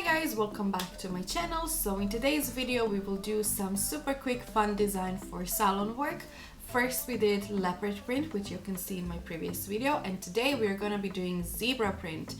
Guys, welcome back to my channel. So in today's video we will do some super quick fun design for salon work. First we did leopard print, which you can see in my previous video, and today we're gonna be doing zebra print.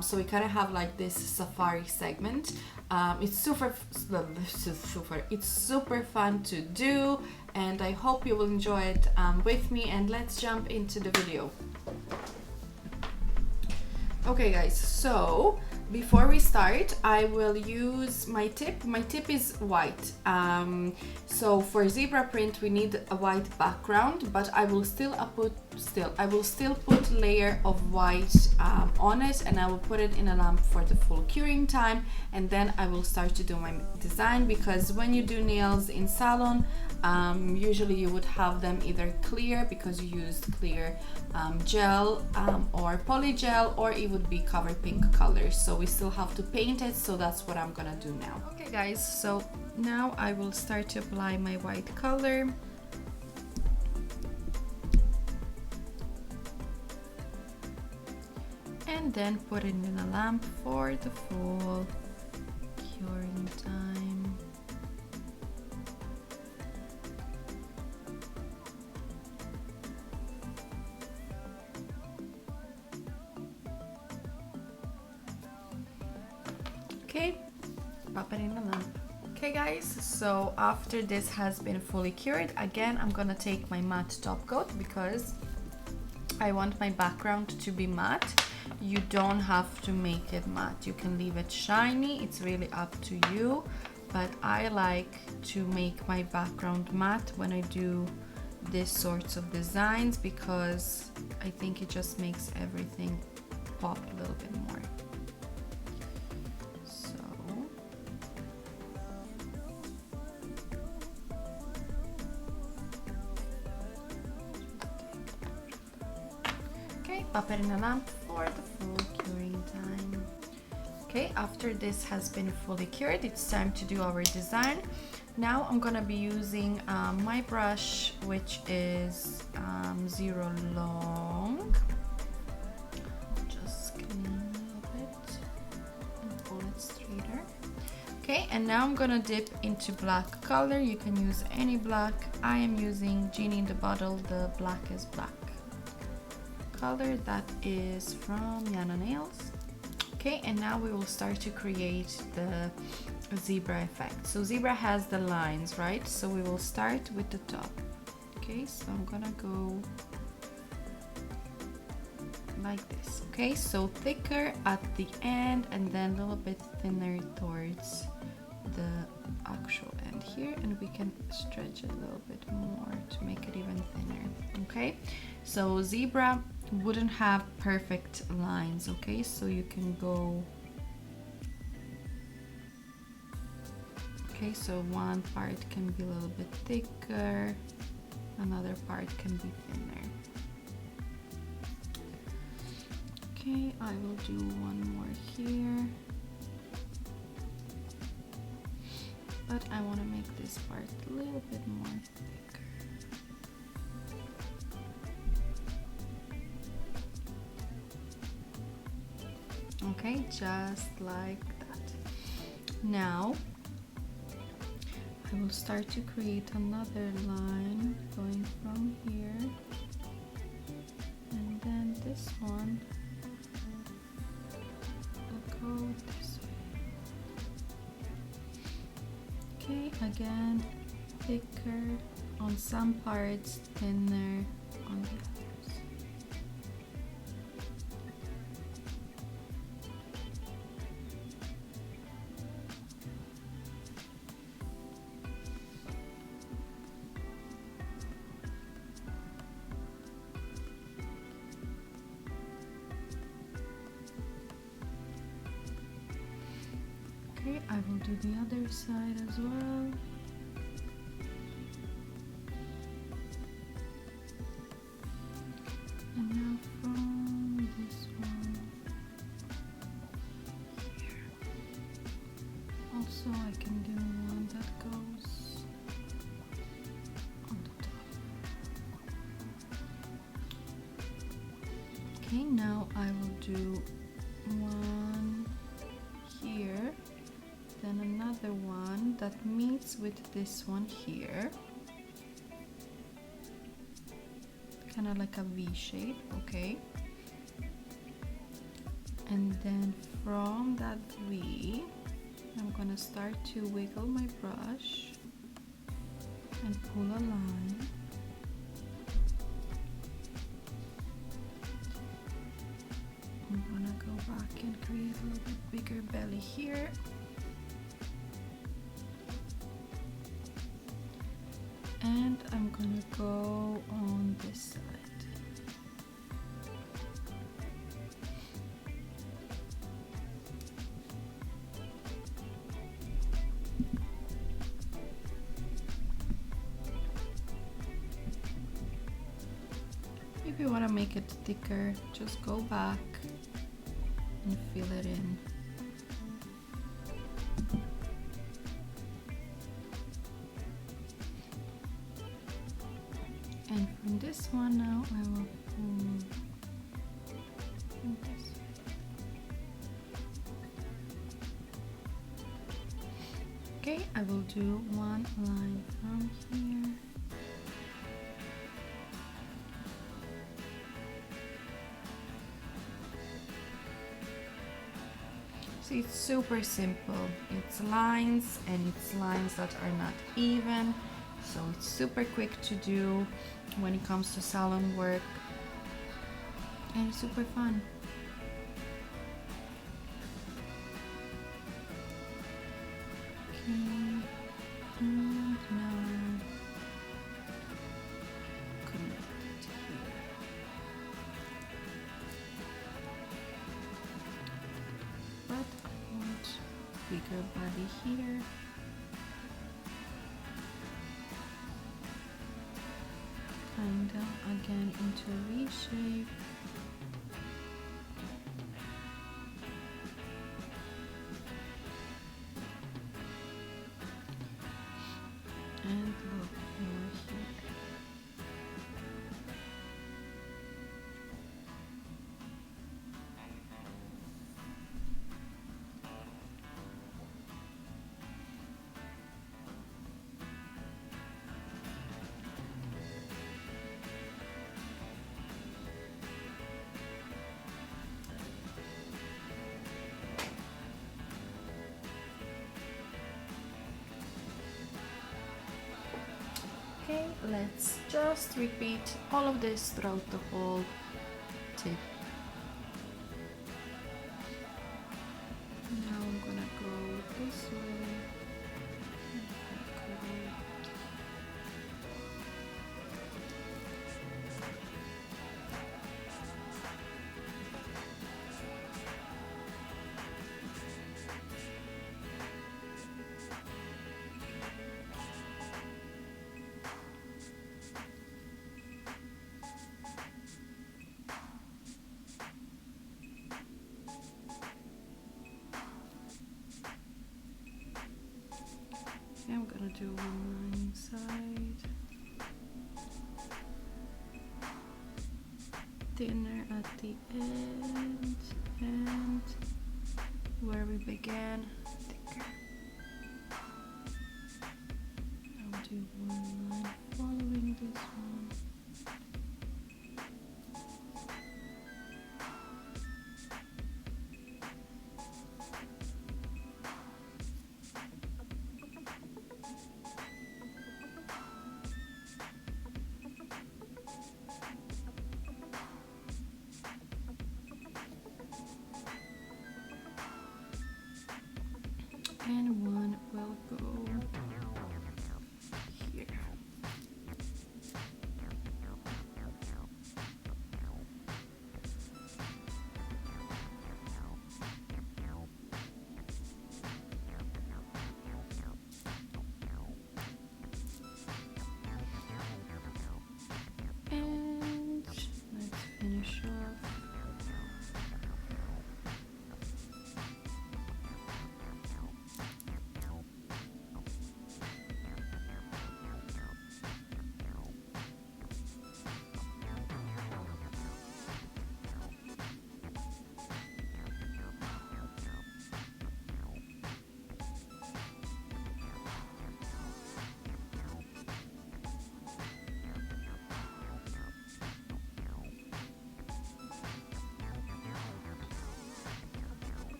So we kind of have like this safari segment. It's super fun to do, and I hope you will enjoy it with me, and let's jump into the video. Okay guys, so before we start, I will use my tip. My tip is white. So for zebra print, we need a white background, but I will still put layer of white on it, and I will put it in a lamp for the full curing time, and then I will start to do my design. Because when you do nails in salon, usually you would have them either clear because you used clear gel or poly gel, or it would be cover pink colors. So we still have to paint it, so that's what I'm gonna do now. Okay guys, so now I will start to apply my white color. And then put it in a lamp for the full curing time. Okay, pop it in the lamp. Okay guys, so after this has been fully cured, again I'm gonna take my matte top coat because I want my background to be matte. You don't have to make it matte, you can leave it shiny, it's really up to you, but I like to make my background matte when I do these sorts of designs because I think it just makes everything pop a little bit more. Pop it in a lamp for the full curing time. Okay, after this has been fully cured, it's time to do our design. Now I'm gonna be using my brush, which is 0 long. Just clean a little bit and pull it straighter. Okay, and now I'm gonna dip into black color. You can use any black. I am using Genie in the Bottle, the Black is Black color that is from Yana Nails. Okay, and now we will start to create the zebra effect. So zebra has the lines, right? So we will start with the top. Okay, so I'm gonna go like this. Okay, so thicker at the end and then a little bit thinner towards the actual end here, and we can stretch it a little bit more to make it even thinner. Okay, so zebra wouldn't have perfect lines, okay, so you can go, okay, so one part can be a little bit thicker, another part can be thinner. Okay, I will do one more here, but I want to make this part a little bit more thicker. Okay, just like that. Now I will start to create another line going from here, and then this one will go this way. Okay, again thicker on some parts, thinner on the others. Okay, I will do the other side as well. And now from this one here. Also, I can do one that goes on the top. Okay, now I will do one here that meets with this one here, kind of like a V shape, okay? And then from that V, I'm gonna start to wiggle my brush and pull a line. I'm gonna go back and create a little bit bigger belly here. And I'm gonna go on this side. If you want to make it thicker, just go back and fill it in. And from this one now I will pull this. Okay, I will do one line from here. See, it's super simple. It's lines, and it's lines that are not even. So it's super quick to do when it comes to salon work, and it's super fun. Okay, and now connect it here. But I want bigger body here. Kinda again into a V shape. And look more here. Okay, let's just repeat all of this throughout the whole tip. Now I'm gonna go this way. I'm gonna do one line inside, thinner at the end, and where we began, thicker. I'll do one line following this one. And one will go here. And let's finish off.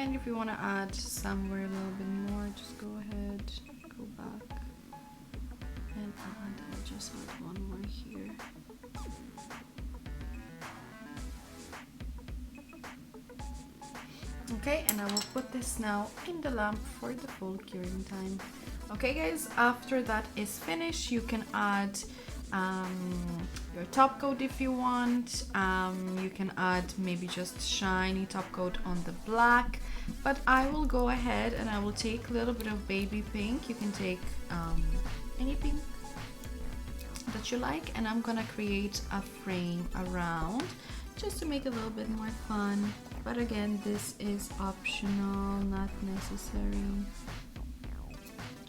mind if you want to add somewhere a little bit more, just go ahead, go back and add. I'll just add one more here. Okay, and I will put this now in the lamp for the full curing time. Okay guys, after that is finished, you can add your top coat if you want. You can add maybe just shiny top coat on the black, but I will go ahead and I will take a little bit of baby pink. You can take any pink that you like, and I'm gonna create a frame around just to make it a little bit more fun. But again, this is optional, not necessary,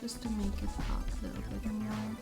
just to make it pop a little bit more.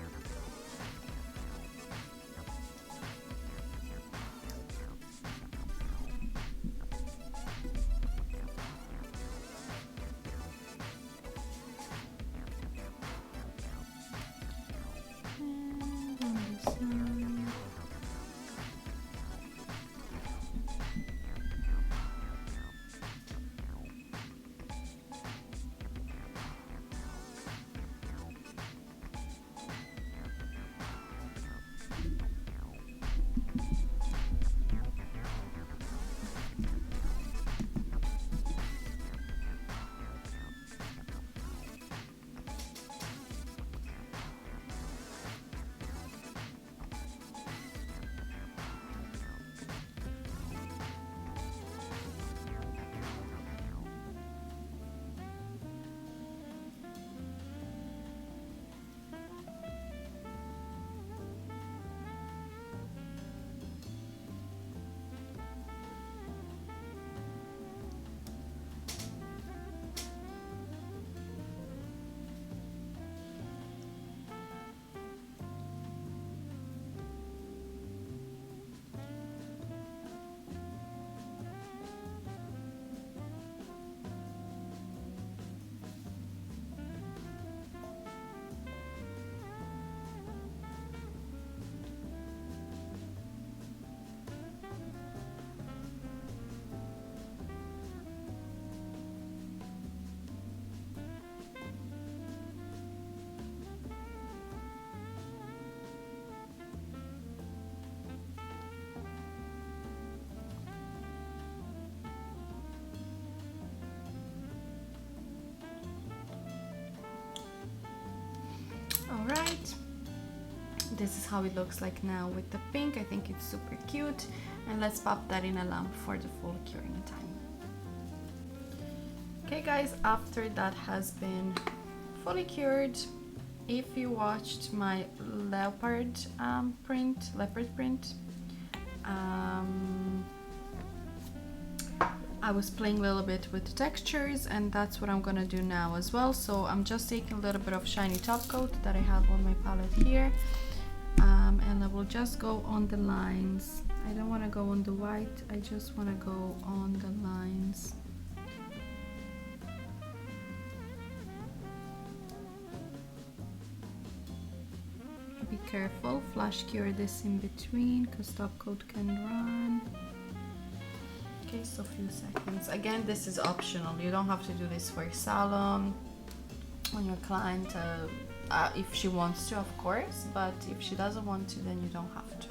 Alright, this is how it looks like now with the pink. I think it's super cute, and let's pop that in a lamp for the full curing time. Okay guys, after that has been fully cured, if you watched my leopard print, I was playing a little bit with the textures, and that's what I'm gonna do now as well. So I'm just taking a little bit of shiny top coat that I have on my palette here, and I will just go on the lines. I don't want to go on the white, I just want to go on the lines. Be careful, flash cure this in between because top coat can run. Okay, so a few seconds. Again, this is optional. You don't have to do this for your salon, on your client, if she wants to, of course, but if she doesn't want to, then you don't have to.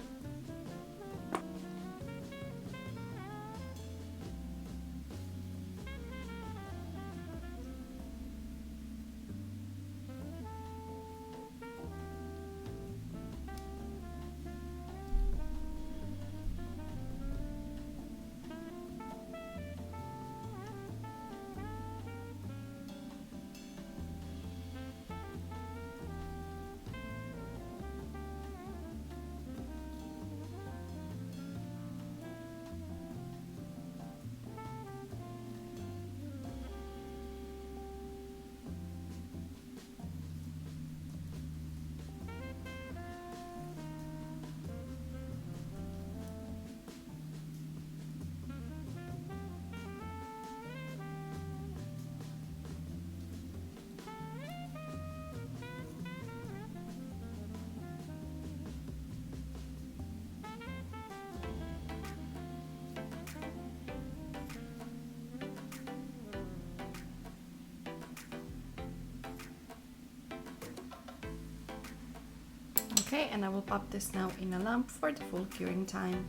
Okay, and I will pop this now in a lamp for the full curing time.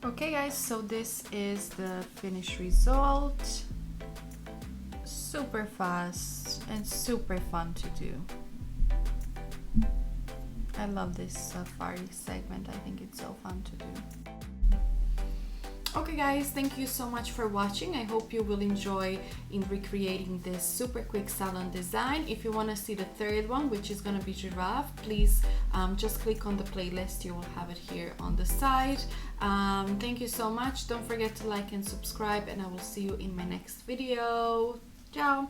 Okay guys, so this is the finished result. Super fast and super fun to do. I love this safari segment. I think it's so fun to do. Okay guys, thank you so much for watching. I hope you will enjoy in recreating this super quick salon design. If you want to see the third one, which is going to be giraffe, please just click on the playlist. You will have it here on the side. Thank you so much. Don't forget to like and subscribe, and I will see you in my next video. Ciao!